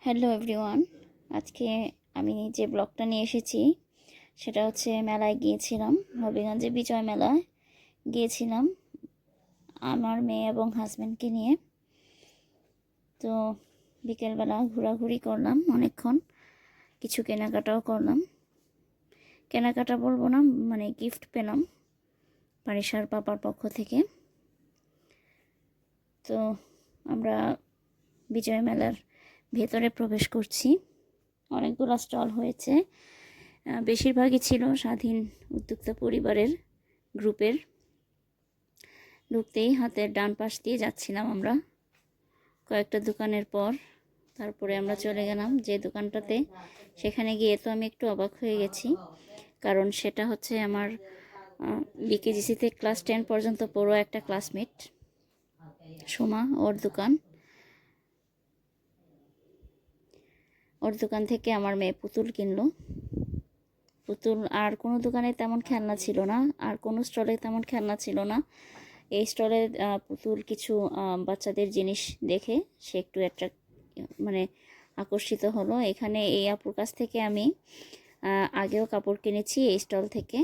Hello everyone, আজকে আমি যে ব্লগটা নিয়ে এসেছি সেটা হচ্ছে মেলায় গিয়েছিলাম। হবিগঞ্জে বিজয় মেলায় গিয়েছিলাম আমার মেয়ে এবং হাজব্যান্ডকে নিয়ে। তো বিকেলবেলা ঘোরাঘুরি করলাম অনেকক্ষণ, কিছু কেনাকাটাও করলাম। কেনাকাটা বলবো না, মানে গিফট পেলাম পারিসার পাপার পক্ষ থেকে। তো আমরা বিজয় মেলার ভেতরে প্রবেশ করছি। অনেকগুলো স্টল হয়েছে, বেশিরভাগই ছিল স্বাধীন উদ্যোক্তা পরিবারের গ্রুপের। ঢুকতেই হাতের ডান পাশ দিয়ে যাচ্ছিলাম আমরা কয়েকটা দোকানের পর, তারপরে আমরা চলে গেলাম যে দোকানটাতে। সেখানে গিয়ে তো আমি একটু অবাক হয়ে গেছি, কারণ সেটা হচ্ছে আমার বিকেজিসিতে ক্লাস 10 পর্যন্ত পড়ো একটা ক্লাসমেট সোমা, ওর দোকান থেকে আমার মেয়ে পুতুল কিনলো। পুতুল আর কোনো দোকানে তেমন খেলনা ছিল না, আর কোনো স্টলে তেমন খেলনা ছিল না। এই স্টলে পুতুল কিছু বাচ্চাদের জিনিস দেখে সে একটু মানে আকর্ষিত হলো। এখানে এই আপুর কাছ থেকে আমি আগেও কাপড় কিনেছি এই স্টল থেকে।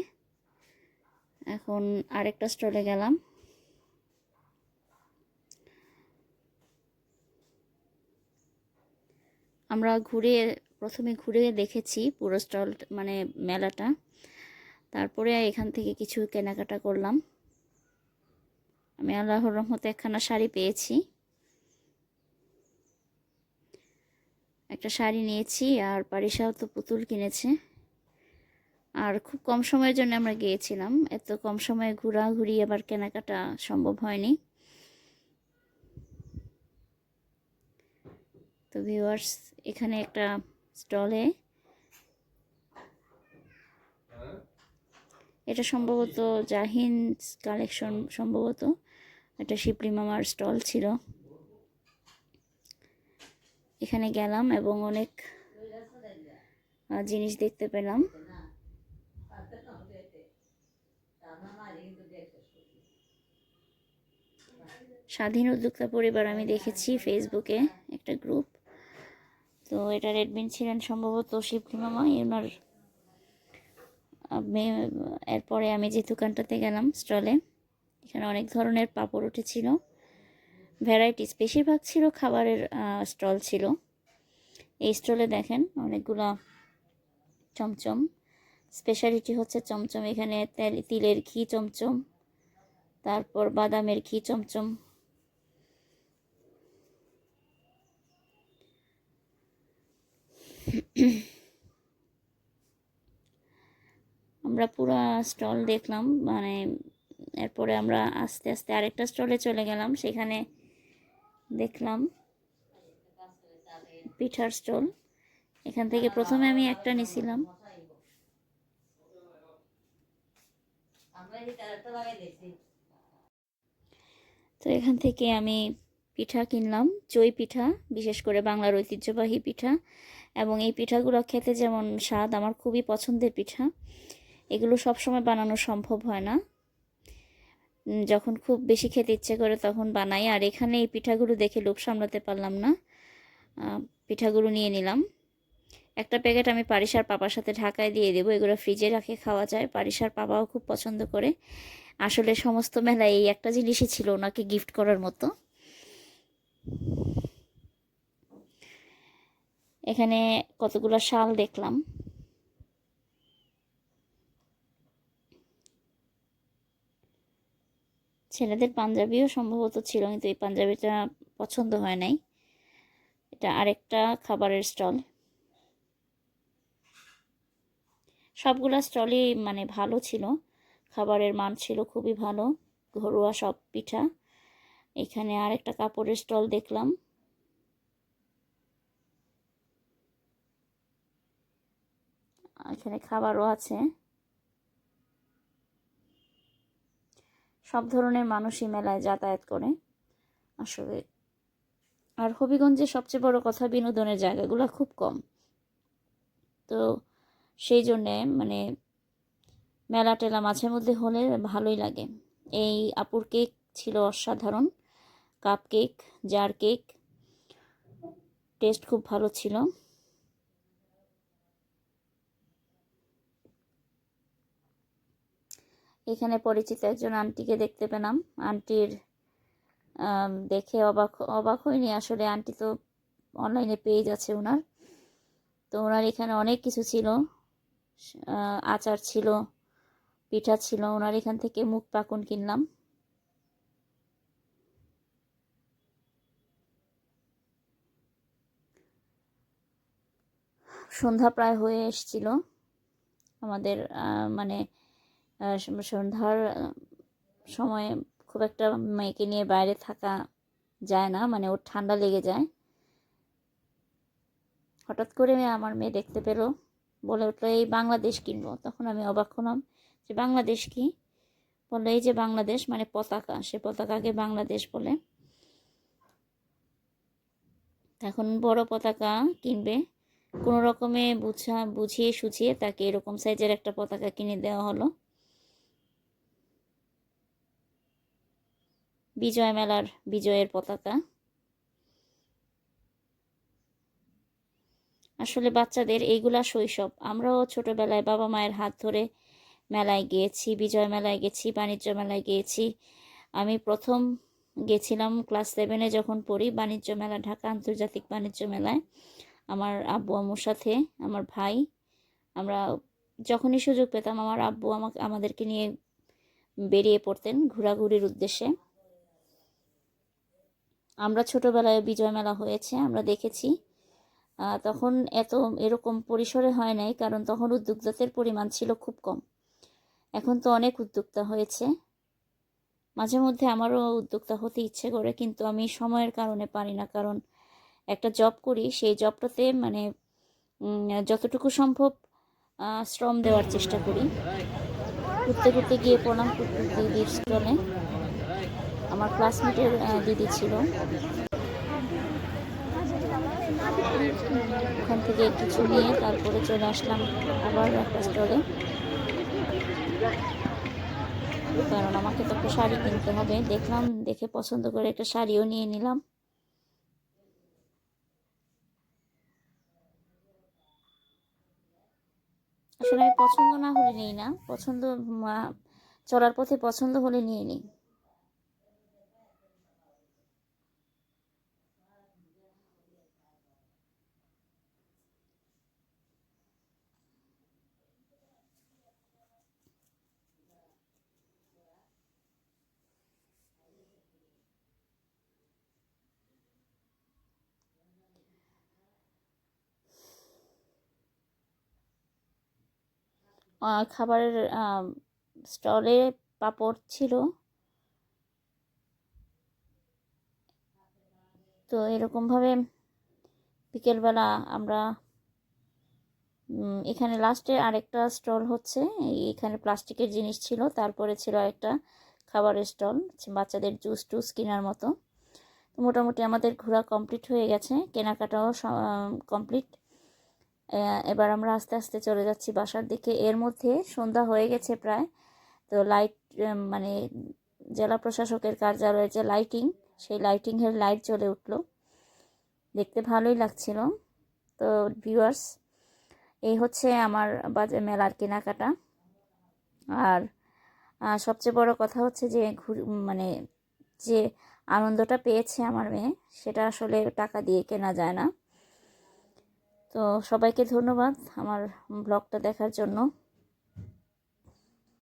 এখন আরেকটা স্টলে গেলাম। আমরা প্রথমে ঘুরে দেখেছি পুরো স্টল, মানে মেলাটা। তারপরে এখান থেকে কিছু কেনাকাটা করলাম। আমি আল্লাহর রহমতে একখানা শাড়ি পেয়েছি, একটা শাড়ি নিয়েছি, আর পারিসাও তো পুতুল কিনেছে। আর খুব কম সময়ের জন্য আমরা গিয়েছিলাম, এত কম সময়ে ঘোরাঘুরি আবার কেনাকাটা সম্ভব হয়নি। তো ভিউয়ার্স, এখানে একটা স্টলে, এটা সম্ভবত জাহিন কালেকশন, সম্ভবত এটা শিবলি মামার স্টল ছিল। এখানে গেলাম এবং অনেক জিনিস দেখতে পেলাম। স্বাধীন উদ্যোক্তা পরিবার আমি দেখেছি ফেসবুকে একটা গ্রুপ, তো এটার অ্যাডমিন ছিলেন সম্ভবত শিবলি মামা ওনার। এরপরে আমি যে দোকানটাতে গেলাম স্টলে, এখানে অনেক ধরনের পাপড় উঠেছিল, ভ্যারাইটিস, বেশিরভাগ ছিল খাবারের স্টল ছিল। এই স্টলে দেখেন অনেকগুলা চমচম, স্পেশালিটি হচ্ছে চমচম। এখানে তিলের ঘি চমচম, তারপর বাদামের ঘি চমচম। আমরা পুরো স্টল দেখলাম, মানে এরপরে আমরা আস্তে আস্তে আরেকটা স্টলে চলে গেলাম। সেখানে দেখলাম পিঠার স্টল। এখান থেকে প্রথমে আমি একটা নিছিলাম, তো এখান থেকে আমি পিঠা কিনলাম, চই পিঠা, বিশেষ করে বাংলার ঐতিহ্যবাহী পিঠা। এবং এই পিঠাগুলো খেতে যেমন স্বাদ, আমার খুবই পছন্দের পিঠা। এগুলো সবসময় বানানো সম্ভব হয় না, যখন খুব বেশি খেতে ইচ্ছে করে তখন বানাই। আর এখানে এই পিঠাগুলো দেখে লোভ সামলাতে পারলাম না, পিঠাগুলো নিয়ে নিলাম। একটা প্যাকেট আমি পারিসার পাপার সাথে ঢাকায় দিয়ে দেবো, এগুলো ফ্রিজে রাখে খাওয়া যায়। পারিসার পাপাও খুব পছন্দ করে। আসলে সমস্ত মেলায় এই একটা জিনিসই ছিল ওনাকে গিফট করার মতো। এখানে কতগুলো শাল দেখলাম। ছেলেদের পাঞ্জাবিও সম্ভবত ছিল, কিন্তু এই পাঞ্জাবিটা পছন্দ হয় নাই। এটা আরেকটা খাবারের স্টল। সবগুলা স্টলই মানে ভালো ছিল, খাবারের মান ছিল খুবই ভালো, ঘরোয়া সব পিঠা। এখানে আরেকটা কাপড়ের স্টল দেখলাম। এখানে খাবারও আছে। সব ধরনের মানুষই মেলায় যাতায়াত করে আসলে। আর হবিগঞ্জে সবচেয়ে বড় কথা, বিনোদনের জায়গাগুলো খুব কম, তো সেই জন্যে মানে মেলা টেলা মাঝে মধ্যে হলে ভালোই লাগে। এই আপুর কেক ছিল অসাধারণ, cupcake, jar cake, taste খুব ভালো ছিল। এখানে পরিচিত একজন আন্টিকে দেখতে পেলাম। আন্টির দেখে অবাক হয়নি আসলে, আন্টি তো অনলাইনে পেজ আছে ওনার। তো ওনার এখানে অনেক কিছু ছিল, আচার ছিল, পিঠা ছিল। ওনার এখান থেকে মুখ পাকুন কিনলাম। সন্ধ্যা প্রায় হয়ে এসছিল আমাদের, মানে সন্ধ্যার সময় খুব একটা মেয়েকে নিয়ে বাইরে থাকা যায় না, মানে ওর ঠান্ডা লেগে যায়। হঠাৎ করে আমার মেয়ে দেখতে পেলো, বলে উঠলো এই বাংলাদেশ কিনবো। তখন আমি অবাক হলাম যে বাংলাদেশ কি? বললো এই যে বাংলাদেশ মানে পতাকা, সে পতাকাকে বাংলাদেশ বলে। এখন বড় পতাকা কিনবে, কোনো রকমে বুঝিয়ে সুঝিয়ে তাকে এরকম সাইজের একটা পতাকা কিনে দেওয়া হলো। বিজয় মেলার বিজয়ের পতাকা। আসলে বাচ্চাদের এইগুলা শৈশব। আমরাও ছোটবেলায় বাবা মায়ের হাত ধরে মেলায় গিয়েছি, বিজয় মেলায় গেছি, বাণিজ্য মেলায় গিয়েছি। আমি প্রথম গেছিলাম ক্লাস 7-এ যখন পড়ি, বাণিজ্য মেলা, ঢাকা আন্তর্জাতিক বাণিজ্য মেলায় আমার আব্বু আম্মুর সাথে, আমার ভাই। আমরা যখনই সুযোগ পেতাম আমার আব্বু আমাদেরকে নিয়ে বেরিয়ে পড়তেন ঘোরাঘুরির উদ্দেশ্যে। আমরা ছোটবেলায় বিজয় মেলা হয়েছে, আমরা দেখেছি। তখন এরকম পরিসরে হয় নাই, কারণ তখন উদ্যোক্তাদের পরিমাণ ছিল খুব কম। এখন তো অনেক উদ্যোক্তা হয়েছে। মাঝে মধ্যে আমারও উদ্যোক্তা হতে ইচ্ছে করে, কিন্তু আমি সময়ের কারণে পারি না। কারণ একটা জব করি, সেই জবটাতে মানে যতটুকু সম্ভব শ্রম দেওয়ার চেষ্টা করি। ঘুরতে ঘুরতে গিয়ে পড়লাম টুকটুক দিদির স্টলে। আমার ক্লাসমেটের দিদি ছিল, ওখান থেকে কিছু নিয়ে তারপরে চলে আসলাম আবার একটা স্টলে, কারণ আমাকে তো একটা শাড়ি কিনতে হবে। দেখলাম, দেখে পছন্দ করে একটা শাড়িও নিয়ে নিলাম। আসলে আমি পছন্দ না হলে নিই না, চলার পথে পছন্দ হলে নিয়ে নিই। খাবারের স্টলে পাপড় ছিল। তো এরকমভাবে বিকেলবেলা আমরা এখানে লাস্টে আরেকটা স্টল হচ্ছে, এখানে প্লাস্টিকের জিনিস ছিল, তারপরে ছিল আরেকটা খাবারের স্টল, বাচ্চাদের জুস টুস কেনার মতো। তো মোটামুটি আমাদের ঘোরা কমপ্লিট হয়ে গেছে, কেনাকাটাও কমপ্লিট। এবার আমরা আস্তে আস্তে চলে যাচ্ছি বাসার দিকে। এর মধ্যে সন্ধ্যা হয়ে গেছে প্রায়। তো লাইট, মানে জেলা প্রশাসকের কার্যালয়ের যে লাইটিং, সেই লাইটিংয়ের লাইট জ্বলে উঠলো, দেখতে ভালোই লাগছিল। তো ভিউয়ার্স, এই হচ্ছে আমার বাজার মেলার কেনাকাটা। আর সবচেয়ে বড় কথা হচ্ছে যে মানে যে আনন্দটা পেয়েছে আমার মেয়ে, সেটা আসলে টাকা দিয়ে কেনা যায় না। তো সবাইকে ধন্যবাদ আমার ব্লগটা দেখার জন্য।